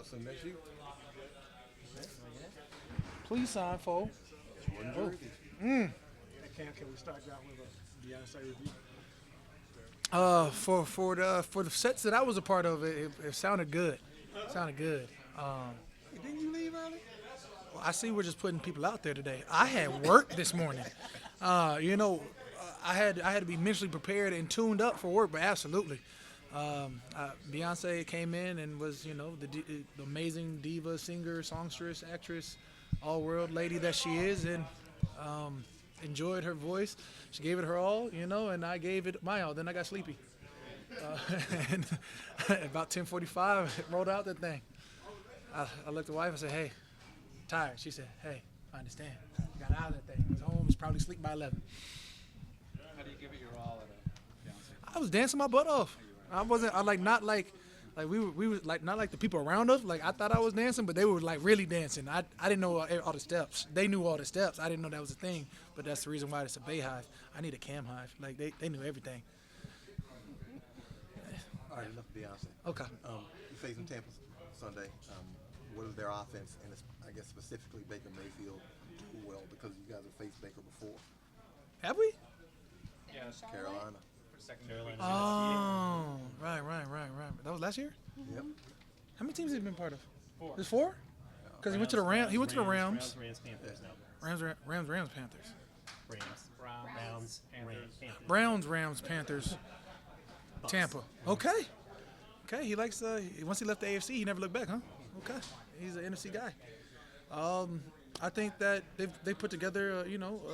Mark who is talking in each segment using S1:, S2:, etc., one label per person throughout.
S1: So next year.
S2: Please sign, Fo.
S3: Hey, Cam, can we start you out with a Beyonce review?
S2: For the sets that I was a part of, it sounded good. Sounded good.
S3: Hey, didn't you leave early?
S2: I see we're just putting people out there today. I had work this morning. I had to be mentally prepared and tuned up for work, but absolutely. Beyonce came in and was, the amazing diva, singer, songstress, actress, all-world lady that she is, and enjoyed her voice. She gave it her all, and I gave it my all. Then I got sleepy. And about 10:45, rolled out that thing. I looked at the wife and said, "Hey, tired." She said, "Hey, I understand." Got out of that thing. Was home. Was probably asleep by 11.
S4: How do you give it your all at a Beyonce?
S2: I was dancing my butt off. I wasn't. Not like we were like not like the people around us. Like I thought I was dancing, but they were like really dancing. I didn't know all the steps. They knew all the steps. I didn't know that was a thing. But that's the reason why it's a Bay Hive. I need a Cam Hive. Like they knew everything.
S1: All right, enough Beyonce.
S2: Okay.
S1: You facing Tampa Sunday. What is their offense, and I guess specifically Baker Mayfield, do well because you guys have faced Baker before?
S2: Have we?
S4: Yeah,
S1: Carolina.
S4: Carolina.
S2: Oh, right. That was last year.
S1: Yep.
S2: How many teams have he been part of?
S4: 4.
S2: There's 4. Because he went to the Rams. He went to the Rams.
S5: Rams, Panthers, no.
S2: Rams, Panthers.
S5: Browns,
S2: Panthers. Tampa. Okay. He likes. Once he left the AFC, he never looked back, huh? Okay. He's an NFC guy. I think that they put together,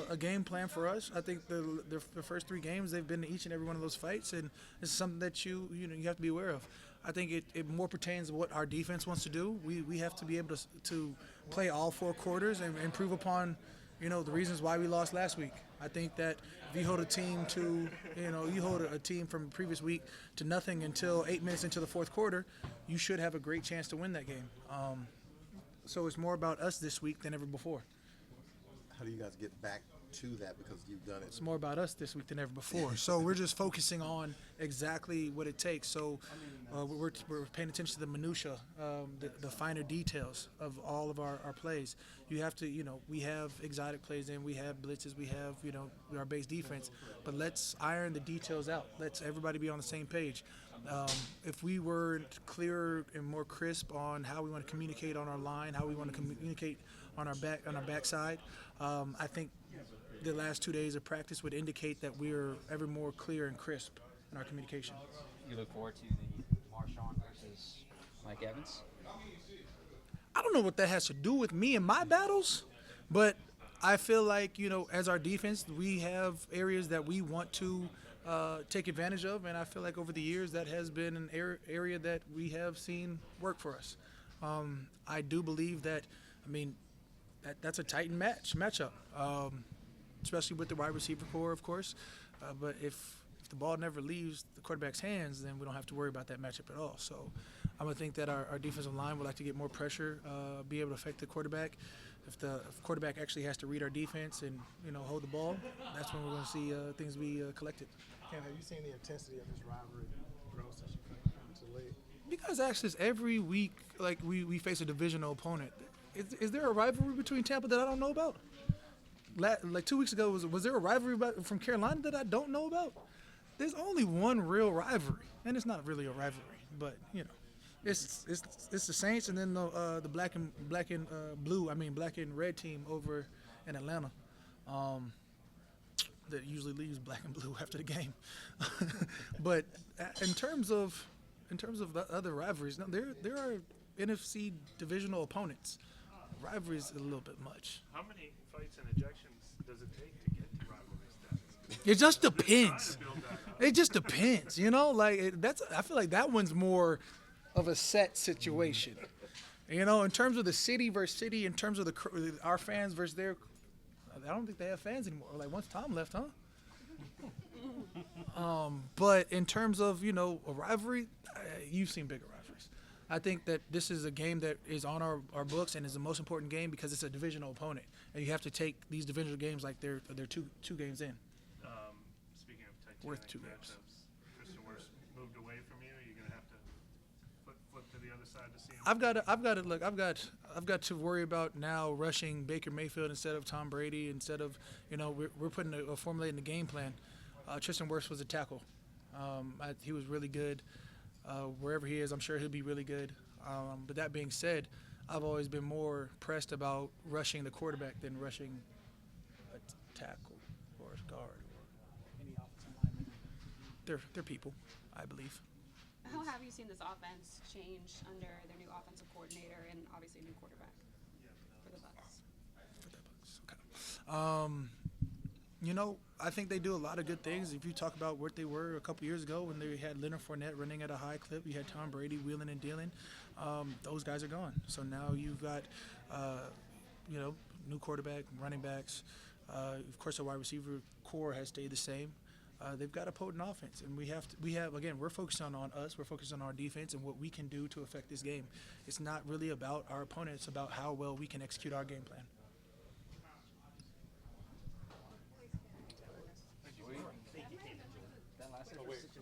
S2: a game plan for us. I think the first 3 games they've been to each and every one of those fights, and this is something that you have to be aware of. I think it more pertains to what our defense wants to do. We have to be able to play all 4 quarters and improve upon, the reasons why we lost last week. I think that if you hold a team to, you hold a team from the previous week to nothing until 8 minutes into the 4th quarter, you should have a great chance to win that game. So it's more about us this week than ever before.
S1: How do you guys get back to that because you've done it?
S2: It's more about us this week than ever before. So we're just focusing on exactly what it takes. So we're paying attention to the minutia, the finer details of all of our plays. You have to, we have exotic plays in, we have blitzes, we have, our base defense. But let's iron the details out. Let's everybody be on the same page. If we were clearer and more crisp on how we want to communicate on our line, how we want to communicate on our backside, I think the last 2 days of practice would indicate that we're ever more clear and crisp in our communication.
S4: You look forward to the Marshawn versus Mike Evans?
S2: I don't know what that has to do with me and my battles, but I feel like, as our defense, we have areas that we want to take advantage of, and I feel like over the years that has been an area that we have seen work for us. I do believe that, that's a tight matchup, especially with the wide receiver core, of course. But if the ball never leaves the quarterback's hands, then we don't have to worry about that matchup at all. So I'm going to think that our defensive line would like to get more pressure, be able to affect the quarterback. If the quarterback actually has to read our defense and, hold the ball, that's when we're going to see things be collected.
S3: Cam, have you seen the intensity of this rivalry grow since you came into the league?
S2: You guys ask this every week, like we face a divisional opponent. Is there a rivalry between Tampa that I don't know about? Like 2 weeks ago, was there a rivalry from Carolina that I don't know about? There's only one real rivalry, and it's not really a rivalry, but it's the Saints and then the black and red team over in Atlanta. That usually leaves black and blue after the game. But in terms of the other rivalries, no, there are NFC divisional opponents. Rivalries is a little bit much.
S5: How many fights and ejections does it take to get to rivalry status?
S2: It just depends.
S5: Build that up.
S2: It just depends, I feel like that one's more of a set situation. In terms of the city versus city, in terms of our fans versus their, I don't think they have fans anymore. Like once Tom left, huh? But in terms of a rivalry, you've seen bigger rivalries. I think that this is a game that is on our books and is the most important game because it's a divisional opponent, and you have to take these divisional games like they're two games in.
S5: Speaking of
S2: Worth
S5: Titanic
S2: 2 games.
S5: matchups, Christian Wirfs moved away from you. You're going to have to flip to the other side to see him?
S2: I've got to worry about now rushing Baker Mayfield instead of Tom Brady. Instead of, we're putting formulating the game plan. Tristan Wirfs was a tackle. He was really good. Wherever he is, I'm sure he'll be really good. But that being said, I've always been more pressed about rushing the quarterback than rushing a tackle or a guard or any offensive lineman. They're people, I believe.
S6: How have you seen this offense change under their new offensive coordinator and obviously new quarterback for the Bucs?
S2: Okay. I think they do a lot of good things. If you talk about what they were a couple years ago when they had Leonard Fournette running at a high clip, you had Tom Brady wheeling and dealing. Those guys are gone. So now you've got, new quarterback, running backs. Of course, the wide receiver core has stayed the same. They've got a potent offense, and we're focusing on us. We're focused on our defense and what we can do to affect this game. It's not really about our opponent. It's about how well we can execute our game plan.